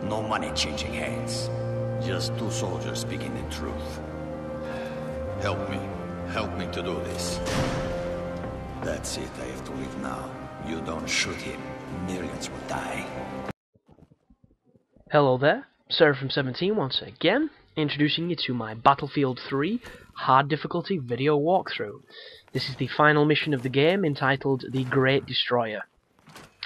No money changing hands. Just two soldiers speaking the truth. Help me. Help me to do this. That's it, I have to leave now. You don't shoot him, millions will die. Hello there, Sarah from 17 once again, introducing you to my Battlefield 3 hard difficulty video walkthrough. This is the final mission of the game, entitled The Great Destroyer.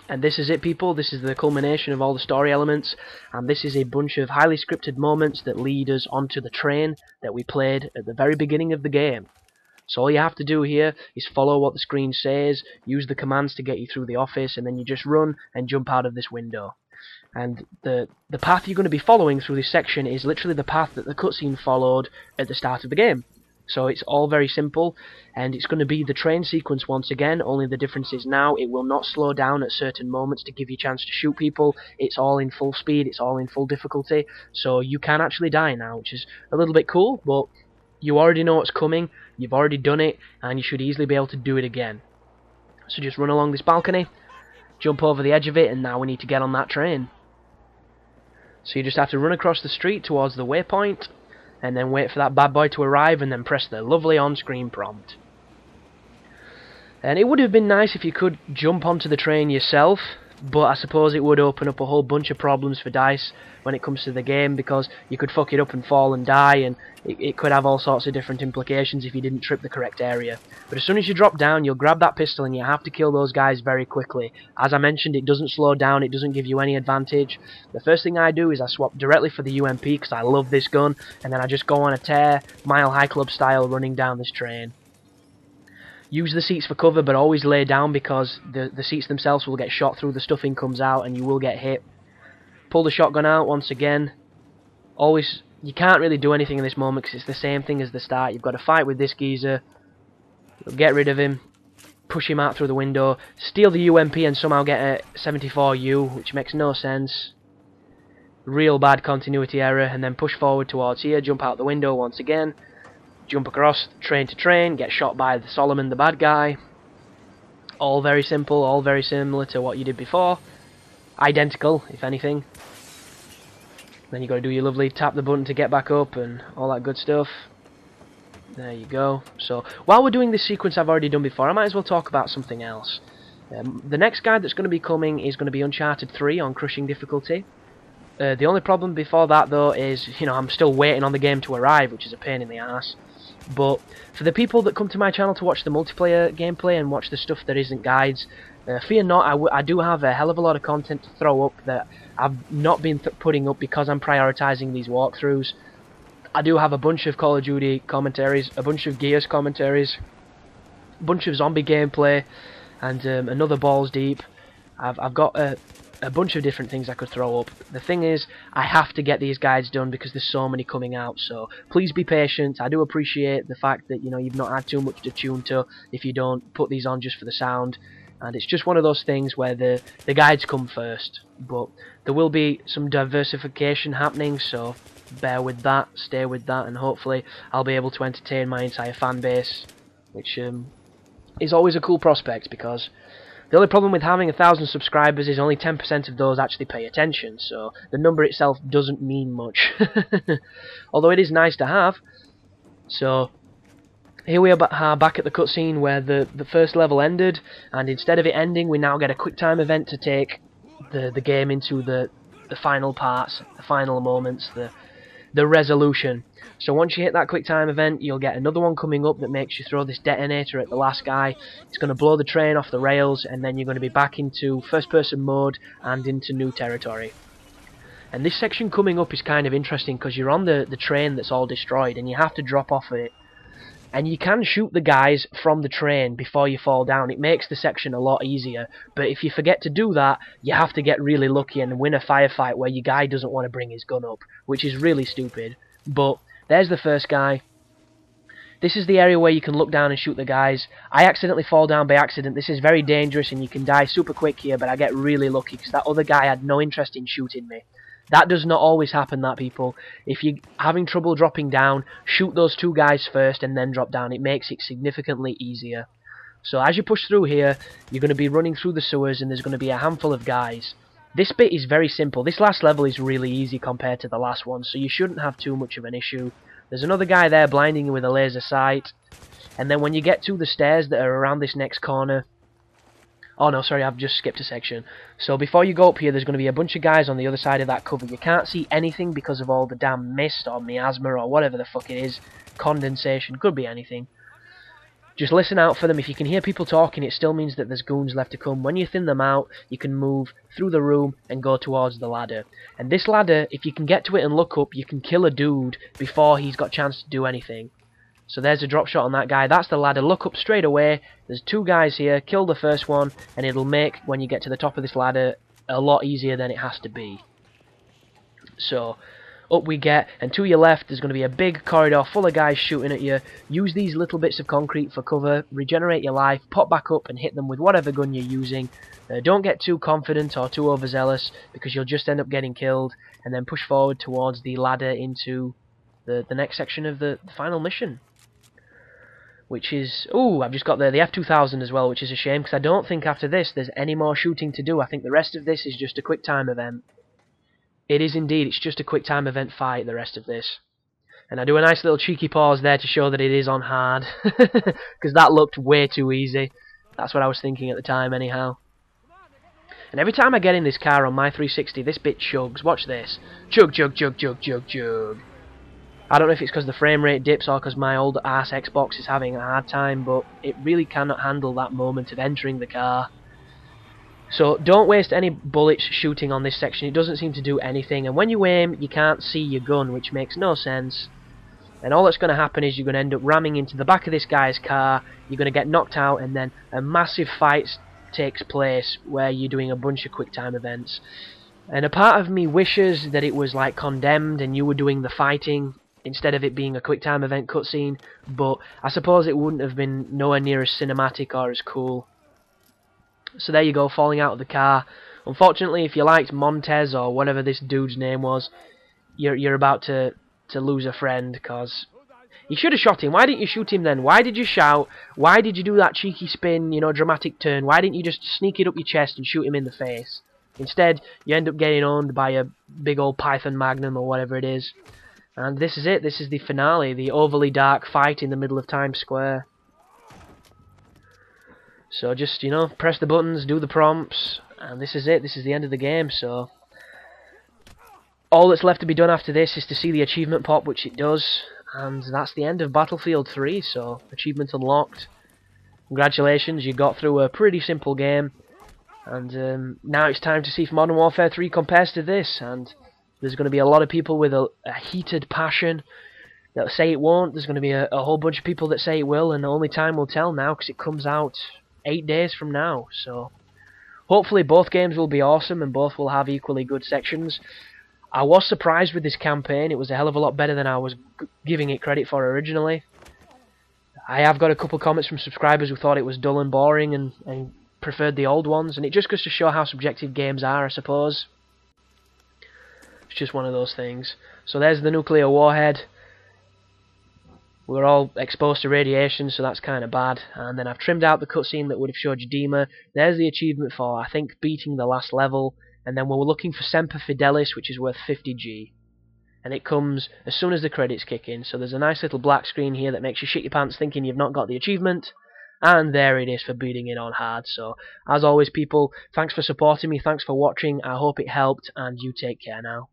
And this is it, people. This is the culmination of all the story elements, and this is a bunch of highly scripted moments that lead us onto the train that we played at the very beginning of the game. So all you have to do here is follow what the screen says, use the commands to get you through the office, and then you just run and jump out of this window. And the path you're going to be following through this section is literally the path that the cutscene followed at the start of the game. So it's all very simple, and it's going to be the train sequence once again, only the difference is now it will not slow down at certain moments to give you a chance to shoot people. It's all in full speed, it's all in full difficulty, so you can actually die now, which is a little bit cool, but you already know what's coming, you've already done it, and you should easily be able to do it again. So just run along this balcony, jump over the edge of it, and now we need to get on that train. So you just have to run across the street towards the waypoint, and then wait for that bad boy to arrive, and then press the lovely on-screen prompt. And it would have been nice if you could jump onto the train yourself, but I suppose it would open up a whole bunch of problems for DICE when it comes to the game, because you could fuck it up and fall and die, and it could have all sorts of different implications if you didn't trip the correct area. But as soon as you drop down, you'll grab that pistol and you have to kill those guys very quickly. As I mentioned, it doesn't slow down, it doesn't give you any advantage. The first thing I do is I swap directly for the UMP because I love this gun, and then I just go on a tear, Mile High Club style, running down this train. Use the seats for cover, but always lay down because the seats themselves will get shot through, the stuffing comes out and you will get hit. Pull the shotgun out once again. Always, you can't really do anything in this moment because it's the same thing as the start. You've got to fight with this geezer. You'll get rid of him, push him out through the window, steal the UMP and somehow get a 74U, which makes no sense. Real bad continuity error, and then push forward towards here, jump out the window once again. Jump across train to train, get shot by the Solomon, the bad guy. All very simple, all very similar to what you did before. Identical, if anything. Then you got to do your lovely tap the button to get back up and all that good stuff. There you go. So, while we're doing this sequence I've already done before, I might as well talk about something else. The next guide that's going to be coming is going to be Uncharted 3 on crushing difficulty. The only problem before that, though, is, I'm still waiting on the game to arrive, which is a pain in the ass. But for the people that come to my channel to watch the multiplayer gameplay and watch the stuff that isn't guides, fear not, I do have a hell of a lot of content to throw up that I've not been putting up because I'm prioritising these walkthroughs. I do have a bunch of Call of Duty commentaries, a bunch of Gears commentaries, a bunch of zombie gameplay, and another Balls Deep. I've got a bunch of different things I could throw up. The thing is, I have to get these guides done because there's so many coming out, so please be patient. I do appreciate the fact that you've not had too much to tune to if you don't put these on just for the sound, and it's just one of those things where the guides come first, but there will be some diversification happening, so bear with that, stay with that, and hopefully I'll be able to entertain my entire fan base, which is always a cool prospect, because the only problem with having 1,000 subscribers is only 10% of those actually pay attention, so the number itself doesn't mean much. Although it is nice to have. So, here we are back at the cutscene where the first level ended, and instead of it ending, we now get a quick time event to take the game into the final parts, the final moments, the resolution. So once you hit that quick time event, you'll get another one coming up that makes you throw this detonator at the last guy. It's going to blow the train off the rails, and then you're going to be back into first person mode and into new territory. And this section coming up is kind of interesting because you're on the train that's all destroyed, and you have to drop off it. And you can shoot the guys from the train before you fall down. It makes the section a lot easier, but if you forget to do that, you have to get really lucky and win a firefight where your guy doesn't want to bring his gun up, which is really stupid. But there's the first guy. This is the area where you can look down and shoot the guys. I accidentally fall down by accident. This is very dangerous and you can die super quick here, but I get really lucky because that other guy had no interest in shooting me. That does not always happen, that, people. If you're having trouble dropping down, shoot those two guys first and then drop down. It makes it significantly easier. So as you push through here, you're going to be running through the sewers and there's going to be a handful of guys. This bit is very simple. This last level is really easy compared to the last one, so you shouldn't have too much of an issue. There's another guy there blinding you with a laser sight, and then when you get to the stairs that are around this next corner... Oh no, sorry, I've just skipped a section. So before you go up here, there's going to be a bunch of guys on the other side of that cover. You can't see anything because of all the damn mist or miasma or whatever the fuck it is. Condensation, could be anything. Just listen out for them. If you can hear people talking, it still means that there's goons left to come. When you thin them out, you can move through the room and go towards the ladder. And this ladder, if you can get to it and look up, you can kill a dude before he's got a chance to do anything. So there's a drop shot on that guy. That's the ladder. Look up straight away. There's two guys here. Kill the first one, and it'll make, when you get to the top of this ladder, a lot easier than it has to be. So, up we get, and to your left there's going to be a big corridor full of guys shooting at you. Use these little bits of concrete for cover. Regenerate your life. Pop back up and hit them with whatever gun you're using. Don't get too confident or too overzealous, because you'll just end up getting killed. And then push forward towards the ladder into the next section of the final mission. Which is... Ooh, I've just got the F-2000 as well, which is a shame, because I don't think after this there's any more shooting to do. I think the rest of this is just a quick time event. It is indeed, it's just a quick time event fight, the rest of this. And I do a nice little cheeky pause there to show that it is on hard, because that looked way too easy. That's what I was thinking at the time anyhow. And every time I get in this car on my 360, this bit chugs. Watch this. Chug, chug, chug, chug, chug, chug. I don't know if it's because the frame rate dips or because my old ass Xbox is having a hard time, but it really cannot handle that moment of entering the car. So don't waste any bullets shooting on this section. It doesn't seem to do anything, and when you aim you can't see your gun, which makes no sense. And all that's going to happen is you're going to end up ramming into the back of this guy's car, you're going to get knocked out, and then a massive fight takes place where you're doing a bunch of quick time events. And a part of me wishes that it was like Condemned and you were doing the fighting instead of it being a quick time event cutscene, but I suppose it wouldn't have been nowhere near as cinematic or as cool. So there you go, falling out of the car. Unfortunately, if you liked Montez or whatever this dude's name was, you're about to lose a friend, cause you should have shot him. Why didn't you shoot him then? Why did you shout? Why did you do that cheeky spin, you know, dramatic turn? Why didn't you just sneak it up your chest and shoot him in the face? Instead, you end up getting owned by a big old Python Magnum or whatever it is. And this is it. This is the finale, the overly dark fight in the middle of Times Square. So just, you know, press the buttons, do the prompts, and this is it. This is the end of the game, so all that's left to be done after this is to see the achievement pop, which it does, and that's the end of Battlefield 3, so achievement unlocked. Congratulations, you got through a pretty simple game, and now it's time to see if Modern Warfare 3 compares to this, and there's going to be a lot of people with a heated passion that say it won't. There's going to be a whole bunch of people that say it will, and only time will tell now, because it comes out 8 days from now, so hopefully both games will be awesome and both will have equally good sections. I was surprised with this campaign. It was a hell of a lot better than I was giving it credit for originally. I have got a couple comments from subscribers who thought it was dull and boring and preferred the old ones, and it just goes to show how subjective games are, I suppose. It's just one of those things. So there's the nuclear warhead. We're all exposed to radiation, so that's kind of bad. And then I've trimmed out the cutscene that would have showed you Dima. There's the achievement for, I think, beating the last level. And then we're looking for Semper Fidelis, which is worth 50G. And it comes as soon as the credits kick in. So there's a nice little black screen here that makes you shit your pants thinking you've not got the achievement. And there it is for beating it on hard. So, as always people, thanks for supporting me, thanks for watching, I hope it helped, and you take care now.